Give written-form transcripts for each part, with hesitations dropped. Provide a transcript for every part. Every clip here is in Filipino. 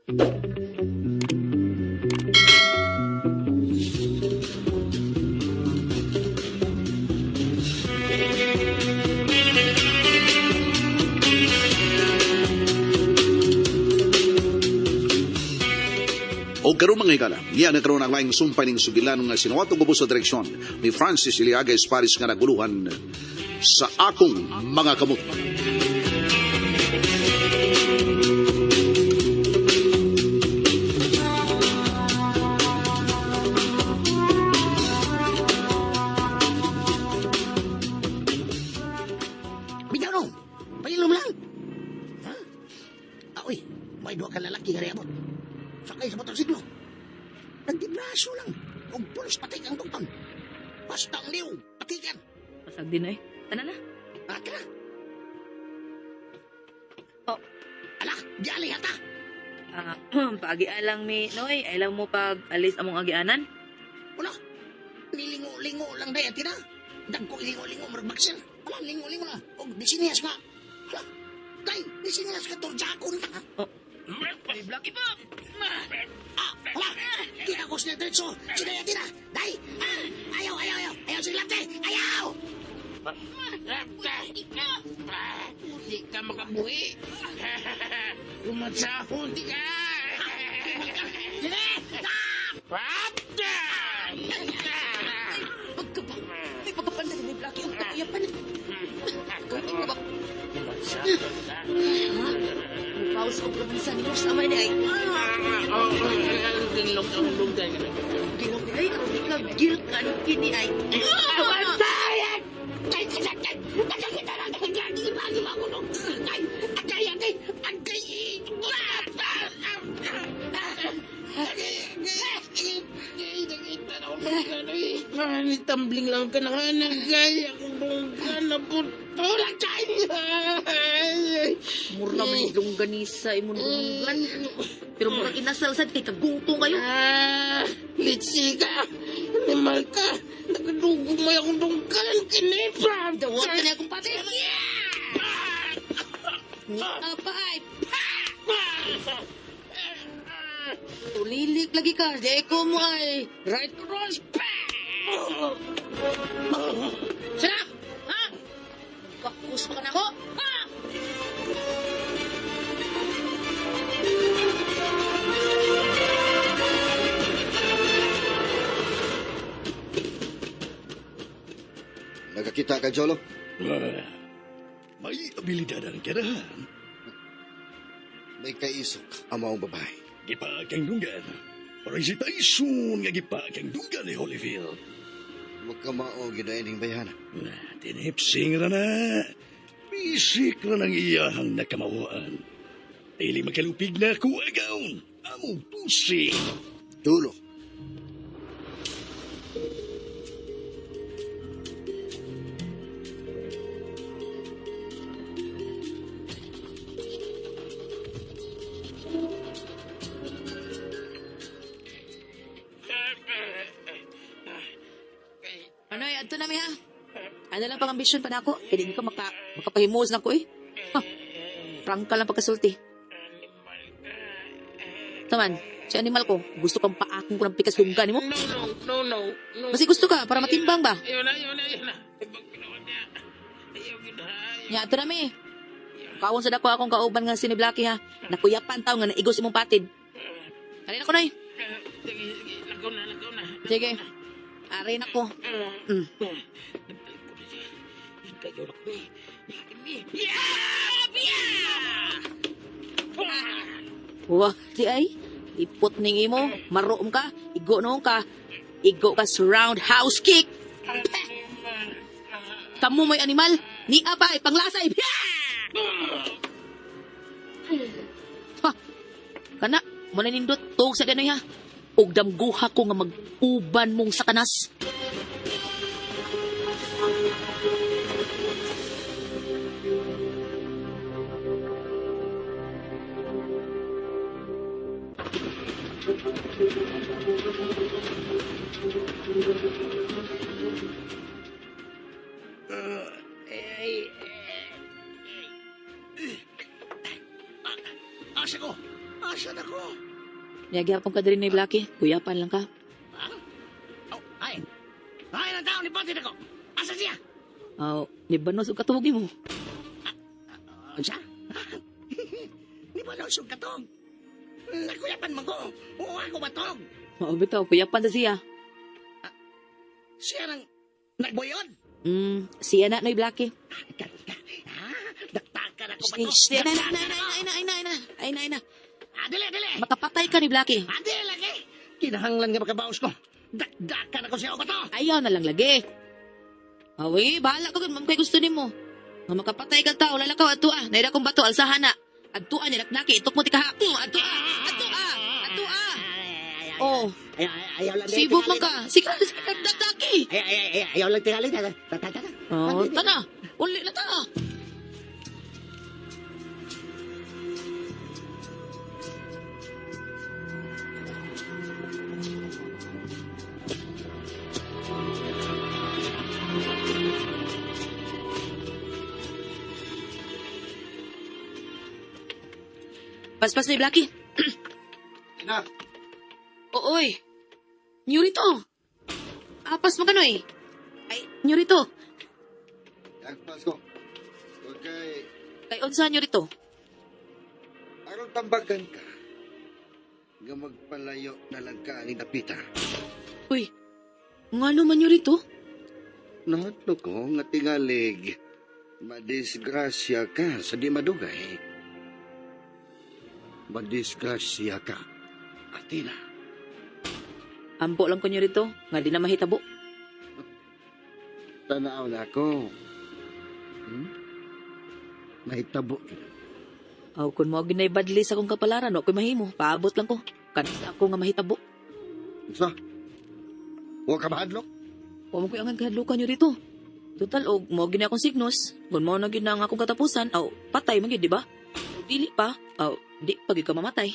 O karon mga higala, niya nagkaroon ang laing sumpay ng sugilan nga sinuwatong gubos sa direksyon ni Francis Iliaga Esparis nga naguluhan sa akong mga kamot. Bidano, pailom lang. Ha? Uy, may dua ka lalaki nga reabot. Sakay sa motorsiklo. Nagdibraso lang. Kung pulos patay kang tungtong. Basta ang liw, patikan. Pasag din eh. Tanan na. Aka. Oh. Ala, di hata. Pag-alang mi, Noy. Ay lang mo pag alis among agianan. Wala. Nilingo-lingo lang daya tira. Dagko ilingo-lingo marabaksil. Wala, lingo-lingo na. O, disiniyas nga. Hala, kay, disiniyas ka turjakon ka. Oh. Ay, Blacky po! Wala, di ako siya diretso. Sinaya tira. Day, ayaw. Ayaw silate. Ayaw! Di ka makabuhi. Lumatsahon, di ka. Dili! Pata! Pagkaba. May pagkapanda ni Blacky ang kakuyapan. Kati mo ba? Lumatsahon ka. Paus ko probinsya ni Mos Amay na ay. Ginlong ang lugay. Ginong ay, ang guilt ka ng kini ay. Awantayan! Kay kasakit! Kasakit na lang! Hindi ba ako nung... Agay! Tumbling lang ka na nga nagay. Akong bongga na puto lang kanya. Mura man yung ganisa imong dunggan. Pero murag inasal sad kay kagungtong kayo. Litsi ka. Animal ka. Nagdugong mo akong dunggan. Kinipram. Dawag ka niya akong pati. Apa ay? Tulilik lagi ka. Deko mo ay. Right cross. Sira! Ha? Kakus pa ka na ako? Ha? Nagkakita ka, Jolo? May abilidad ang kirahan. May kaisok ang mga babae. Gipa kang dunggan. Recitation nga gipa kang dunggan ni Holyfield. Magkamao gidayan ng bayana. Tinipsing ra na. Bisik ra ng iyahang nakamawaan. Dili makalupig na ako agaw. Among pusing. Dulo. Ano ay, adto na mi ha? Ano lang pang ambisyon pa na ako? Kaya di ka makapahimuos na ko eh. Ha? Prank ka lang pagkasulti. Taman, si animal ko, gusto kang paakong ko ng pikas dunggan mo? No. Kasi gusto ka, para matimbang ba? Ayaw na. Ibang ginawa niya. Ayaw ginahay. Nya, adto na mi. Kawon sa dako akong kauban nga si ni Blacky ha. Nakuyapan tao nga naigos imong patid. Kanina ko na eh. Sige, lagaw na. Sige. Ari na ko. Ikaw na ko eh. Wah, di ay. Ipot ning imo. Maroom ka. Igo noong ka. Igo ka sa roundhouse kick. Kamu mo'y animal. Ni apa ay panglasay. Ha. Kana, muna nindot. Tug sa ganoy ha. Og damguha ko nga mag-uban mong sakanas. Asa ko? Asa na ko? Niyagyapon ka din ni Blackie. Kuyapan lang ka. Ha? Oh, ay. Ay, ng tao ni Pati ako. Asa siya? Aw, ni banos og katugi mo. Siya? Di ba lusog ka tong? Nakuyapan mo ko. Oo, ako batog. Mao bitaw, kuyapan ta siya. Siya nang nagboyod. Siya na noy Blackie. Daktakan ako ba to? Ay na. Dili. Makapatay ka ni Blackie. Dili lagi. Kinahanglan nga makabaos ko. Dakdakan ako siya o ba to? Ayaw na lang lagi. Awi, bahala ka kung kay gusto nimo. Nga makapatay ka tao, lalakaw atua. Naira kong bato alsahan na. Atua ni Blackie, itok mo ti kahapon. Atua. Oh, Ayaw lang. sibog man ka. Sige, Blackie. Ayaw lang tingali. Oh, tana. Uli na ta. Paspas ni Blackie. Ina, Ooy. Nyurito. Apas mo kanoy. Ay, nyurito. Agpas ko. Okay, Kay unsa nyurito? aron tambagan ka. Nga magpalayo na lang ka ang inapita. Uy. Ngano man nyurito? Nahatlo ko nga tingalig. Madisgrasya ka sa di madugay. Madisgrasya ka. Atina. Ampo lang ko nyurito. Nga di na mahitabo. Tanaw na ako. Mahitabo. Aw, kun mo ginay badli sa akong kapalaran, no, ko'y mahimo. Paabot lang ko. Kanisa ako nga mahitabo. Sa? Huwag ka mahadlok? Huwag mo ko'y angan kahadlukan nyurito. Total, og mo ginay akong signos. Kung mo na ginang akong katapusan, aw, patay magid, di ba? Kung dili pa, aw, di pagi ka mamatay.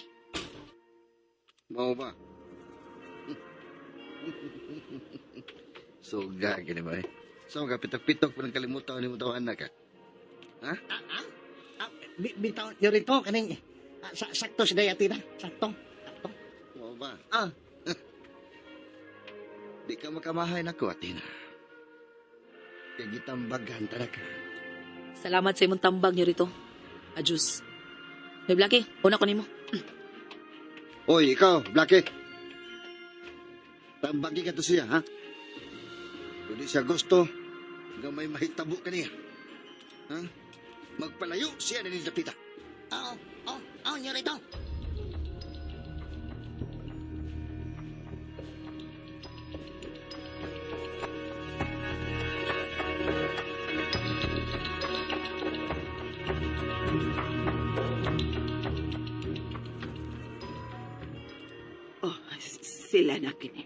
Mau ba? So, gagawin ba eh? So, pitok-pitok pa ng kalimutan ni mo tawahan na ka. Ha? Bitaw nyo rin to. Kaning, sakto si Dayatina. Sakto. Mau ba? Ah. Di ka makamahay na ko, Atina. Kaya gitambagan talaga. Salamat sa imong tambag nyurito. Adjus. May Blackie, una ko nimo. Oy, ikaw, Blackie. Tambagi ka to siya, ha? Kung di siya gusto, hanggang may mahitabo ka niya. Ha? Magpalayo siya na nilapita. Oo, nyo rin to. Oh, sila na kini.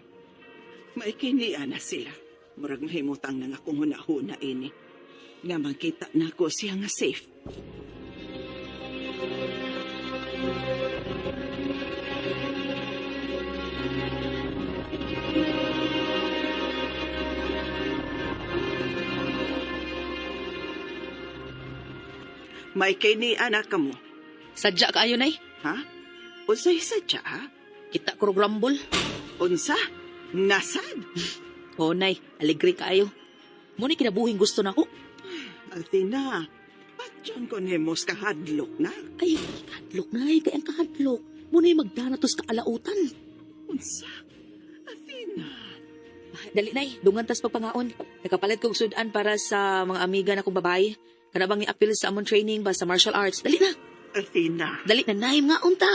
May kiniya na sila. Murag mahimutang na nga kung hunahuna ini. Nga makita na ko siya nga safe. May kiniya na ka mo. Sadya ka ayo nay. Ha? Unsay sadya, ha? Kita ko rumble. Unsa? Nasad? Oh nay, alegre ka ayo. Muni kinabuhing gusto nako. Athena, patyon ko nemos kahadlok na. Ay, kahadlok nay, kay ang kahadlok. Muni magdanatos ka alautan. Unsa? Athena. Dali nay, dungan tas pagpangaon. Nakapalit kog sudan para sa mga amiga na kong babae. Kanabang i-appeal sa amon training ba sa martial arts. Dali na. Athena. Dali na nay, nga unta.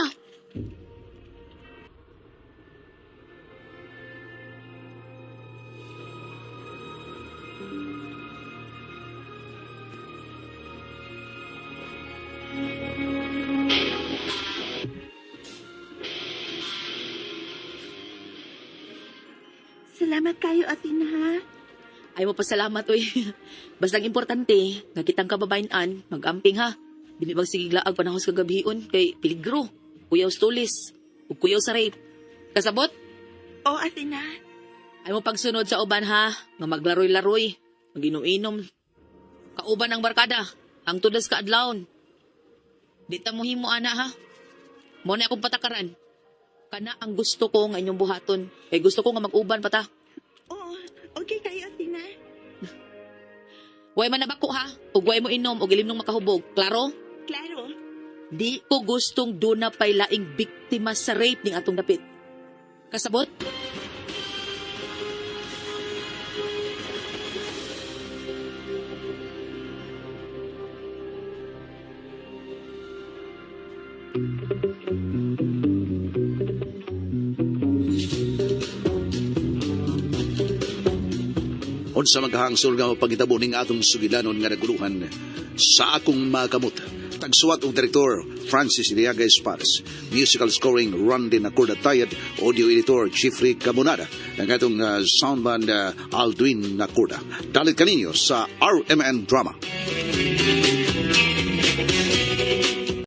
Salamat kayo, Athena. Ay mo pasalamat, uy. Basta importante, nga kitang kababayan, mag-amping ha. Dili bang sigiglaag panahos kagabion, kay peligro, kuyaw stolis, ug kuyaw sa rape. Kasabot? Oh, Athena. Ay mo pagsunod sa uban ha, nga maglaroy-laroy, mag-inom-inom. Kauban ang barkada, ang tudas ka adlawon. Di ta mo himo ana ha. Mo na akong patakaran. Kana ang gusto ko nga inyong buhaton. Kay gusto ko nga mag-uban pata. Oh, okay kayo, Tina. Way man nabako ha. Ug way mo inom og ilim nung makahubog. Klaro? Klaro. Di ko gustong duna pay laing biktima sa rape ning atong dapit. Kasabot? Unsa maghahangsol nga pagitabo ning atong sugilanon nga naguluhan sa akong mga kamot. Tagsuwat og direktor Francis Iliaga Espares, musical scoring Randy Nacorda Tayad, audio editor Jeffrey Cabonada, ang atong sound band Aldwin Nacorda. Dalit kaninyo sa RMN Drama.